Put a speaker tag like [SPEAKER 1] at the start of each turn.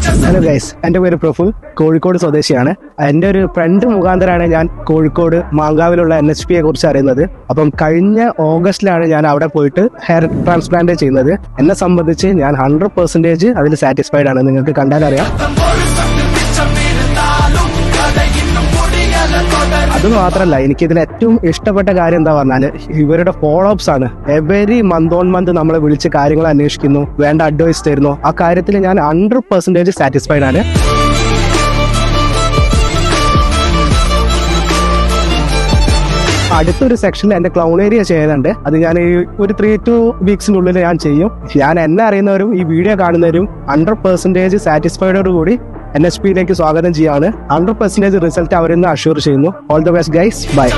[SPEAKER 1] Hello guys, എൻ്റെ പേര് പ്രഫുൽ, കോഴിക്കോട് സ്വദേശിയാണ്. എൻ്റെ ഒരു ഫ്രണ്ട് മുഖാന്തരമാണ് ഞാൻ കോഴിക്കോട് മാങ്കാവിലുള്ള NHPയെ കുറിച്ച് അറിയുന്നത്. അപ്പം കഴിഞ്ഞ ഓഗസ്റ്റിലാണ് ഞാൻ അവിടെ പോയിട്ട് ഹെയർ ട്രാൻസ്പ്ലാന്റ് ചെയ്യുന്നത്. എന്നെ സംബന്ധിച്ച് ഞാൻ 100% അതിൽ സാറ്റിസ്ഫൈഡ് ആണ്. നിങ്ങൾക്ക് കണ്ടാലറിയാം. അത് മാത്രമല്ല, എനിക്കിതിൽ ഏറ്റവും ഇഷ്ടപ്പെട്ട കാര്യം എന്താ പറഞ്ഞാൽ ഇവരുടെ ഫോളോ അപ്സ് ആണ്. എവരി മന്ത് ഓൺ മന്ത് നമ്മളെ വിളിച്ച് കാര്യങ്ങൾ അന്വേഷിക്കുന്നു, വേണ്ട അഡ്വൈസ് തരുന്നു. ആ കാര്യത്തിൽ ഞാൻ 100% സാറ്റിസ്ഫൈഡ് ആണ്. അടുത്തൊരു സെക്ഷനിൽ എൻ്റെ ക്ലൗൺ ഏരിയ ചെയ്യുന്നുണ്ട്. അത് ഞാൻ ഒരു 3-2 വീക്സിനുള്ളിൽ ഞാൻ ചെയ്യും. ഞാൻ എന്നെ അറിയുന്നവരും ഈ വീഡിയോ കാണുന്നവരും 100% സാറ്റിസ്ഫൈഡോട് കൂടി NHPയിലേക്ക് സ്വാഗതം ചെയ്യാണ്. 100% റിസൾട്ട് അവരിന്ന് അഷ്യൂർ ചെയ്യുന്നു. All the best guys, by.